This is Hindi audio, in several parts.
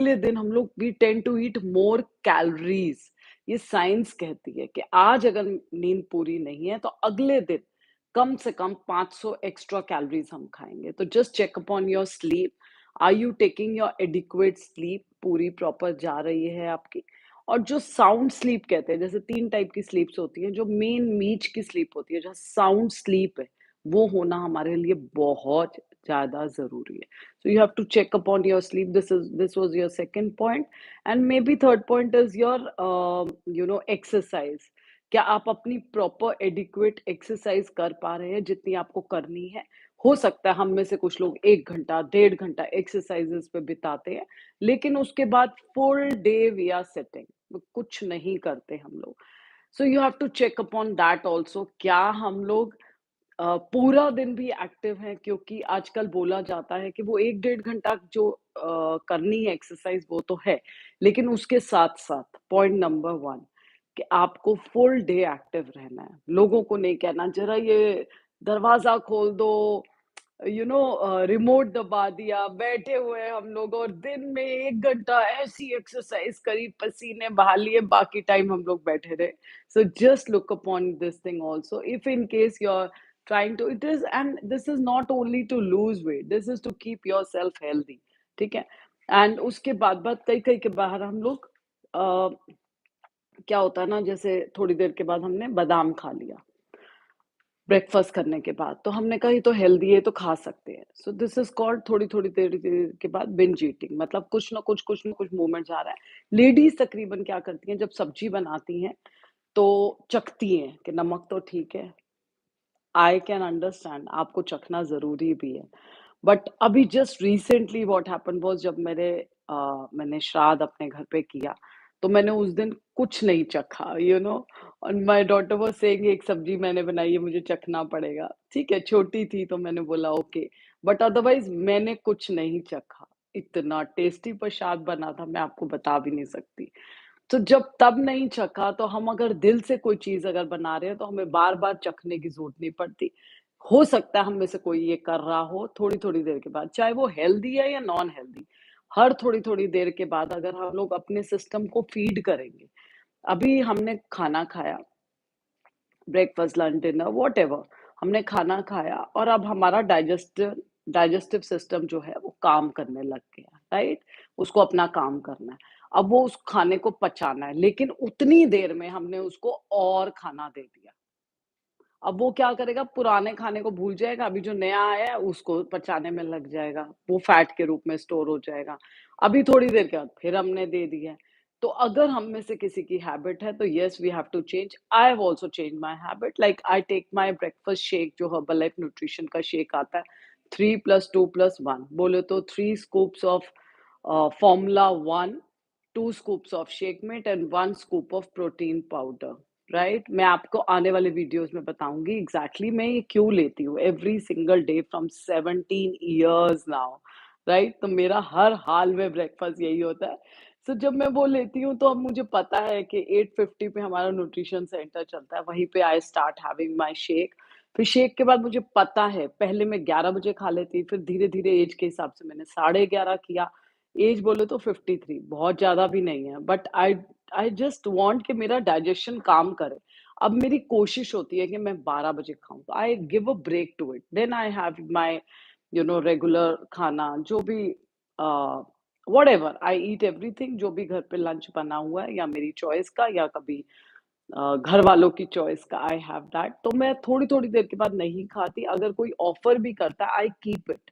अगले दिन हम लोग we tend to eat more calories. ये साइंस कहती है कि आज अगर नींद पूरी नहीं है तो अगले दिन कम से कम 500 एक्स्ट्रा कैलोरीज हम खाएंगे। तो just check upon your sleep. Are you taking your adequate sleep? पूरी प्रॉपर जा रही है आपकी? और जो साउंड स्लीप कहते हैं, जैसे 3 टाइप की स्लीप्स होती हैं, जो मेन मीच की स्लीप होती है, जो साउंड स्लीप है, वो होना हमारे लिए बहुत ज़्यादा ज़रूरी है। So you have to check upon your sleep. This was your second point, and maybe third point is your exercise. क्या आप अपनी प्रॉपर एडिक्वेट एक्सरसाइज कर पा रहे हैं जितनी आपको करनी है? हो सकता है हम में से कुछ लोग 1 घंटा 1.5 घंटा एक्सरसाइजेस पे बिताते हैं, लेकिन उसके बाद full day we are sitting, कुछ नहीं करते हम लोग। So you have to check upon that also. क्या हम लोग पूरा दिन भी एक्टिव हैं? क्योंकि आजकल बोला जाता है कि वो 1 डेढ़ घंटा जो करनी है एक्सरसाइज वो तो है, लेकिन उसके साथ-साथ पॉइंट नंबर 1 कि आपको फुल डे एक्टिव रहना है। लोगों को नहीं कहना ज़रा ये दरवाज़ा खोल दो, रिमोट दबा दिया, बैठे हुए हैं हम लोग और दिन में 1 घंटा ऐसी एक्सरसाइज करी, पसीने बहा लिए, बाकी टाइम हम लोग बैठे रहे। So just look upon this thing also. If in case you're trying to, it is, and this is not only to lose weight, this is to keep yourself healthy. ठीक है? एंड उसके बाद कई कई के बाहर हम लोग क्या होता है ना, जैसे थोड़ी देर के बाद हमने बादाम खा लिया ब्रेकफास्ट करने के बाद, तो हमने कहा ये तो हेल्दी है तो खा सकते हैं। सो दिस इज कॉल्ड थोड़ी थोड़ी देर देर के बाद बिंज ईटिंग, मतलब कुछ ना कुछ मूवमेंट जा रहा है। लेडीज तकरीबन क्या करती हैं, जब सब्जी बनाती हैं तो चखती हैं कि नमक तो ठीक है। आई कैन अंडरस्टैंड, आपको चखना ज़रूरी भी है। बट अभी just recently what happened was, जब मैंने श्राद्ध अपने घर पे किया, तो मैंने उस दिन कुछ नहीं चखा, और माय डॉटर वाज़ सेइंग एक सब्ज़ी मैंने बनाई है, मुझे चखना पड़ेगा। ठीक है, छोटी थी तो मैंने बोला ओके, बट अदरवाइज़ मैंने कुछ नहीं चखा। इतना टेस्टी प्रसाद बना था, मैं आपको बता भी नहीं सकती। तो जब तब नहीं चखा, तो हम अगर दिल से कोई चीज़ अगर बना रहे हैं तो हमें बार-बार चखने की ज़रूरत नहीं पड़ती। हो सकता है हम में से कोई ये कर रहा हो थोड़ी-थोड़ी देर के बाद, चाहे वो हेल्दी है या नॉन हेल्दी। हर थोड़ी-थोड़ी देर के बाद अगर हम लोग अपने सिस्टम को फीड करेंगे। अभी हमने खाना खाया, ब्रेकफास्ट, लंच, डिनर व्हाटएवर, हमने खाना खाया और अब हमारा डाइजेस्टिव सिस्टम जो है वो काम करने लग गया, राइट? उसको अपना काम करना है। अब वो उस खाने को पचाना है, लेकिन उतनी देर में हमने उसको और खाना दे दिया। अब वो क्या करेगा, पुराने खाने को भूल जाएगा, अभी जो नया आया है उसको पचाने में लग जाएगा, वो फैट के रूप में स्टोर हो जाएगा। अभी थोड़ी देर के बाद फिर हमने दे दिया है। तो अगर हम में से किसी की हैबिट है तो yes we have to change. I have also changed my habit, like I take my breakfast shake, जो हर्बल न्यूट्रिशन का शेक आता है, 3+2+1, बोले तो 3 scoops of formula 1, 2 scoops of Shakemate and 1 scoop of protein powder. Right, मैं आपको आने वाले वीडियोस में बताऊंगी एग्जैक्टली मैं ये क्यों लेती हूँ every single day from 17 years now. Right, तो मेरा हर हाल में ब्रेकफास्ट यही होता है। सो जब मैं वो लेती हूँ तो अब मुझे पता है कि 8:50 पे हमारा न्यूट्रिशन सेंटर चलता है, वहीं पे I start having my shake. फिर शेक के बाद मुझे पता है, पहले मैं 11 बजे खा लेती, फिर धीरे धीरे एज के हिसाब से मैंने 11:30 किया। एज बोले तो 53, बहुत ज्यादा भी नहीं है, बट आई जस्ट वांट कि मेरा डाइजेशन काम करे। अब मेरी कोशिश होती है कि मैं 12 बजे खाऊं, तो I give a break to it, then I have my regular खाना, जो भी व्हाटएवर आई ईट एवरीथिंग, जो भी घर पे लंच बना हुआ है या मेरी चॉइस का या कभी घर वालों की चॉइस का, आई हैव दैट। तो मैं थोड़ी थोड़ी देर के बाद नहीं खाती, अगर कोई ऑफर भी करता है आई कीप इट,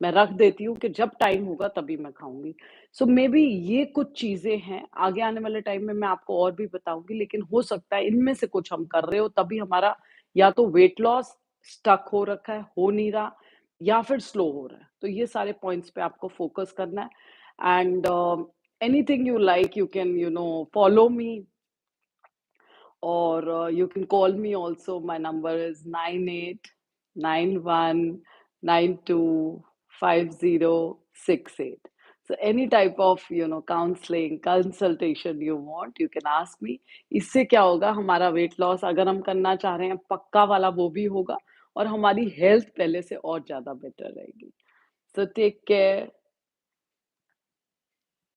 मैं रख देती हूँ कि जब टाइम होगा तभी मैं खाऊँगी। सो मे बी ये कुछ चीज़ें हैं, आगे आने वाले टाइम में मैं आपको और भी बताऊँगी, लेकिन हो सकता है इनमें से कुछ हम कर रहे हो तभी हमारा या तो वेट लॉस स्टक हो रखा है, हो नहीं रहा, या फिर स्लो हो रहा है। तो ये सारे पॉइंट्स पे आपको फोकस करना है। And anything you like you can follow me, or you can call me also. My number is 9891925068. So any type of counseling consultation you want, you can ask me. इससे क्या होगा, हमारा वेट लॉस अगर हम करना चाह रहे हैं पक्का वाला वो भी होगा, और हमारी हेल्थ पहले से और ज्यादा बेटर रहेगी। So take care.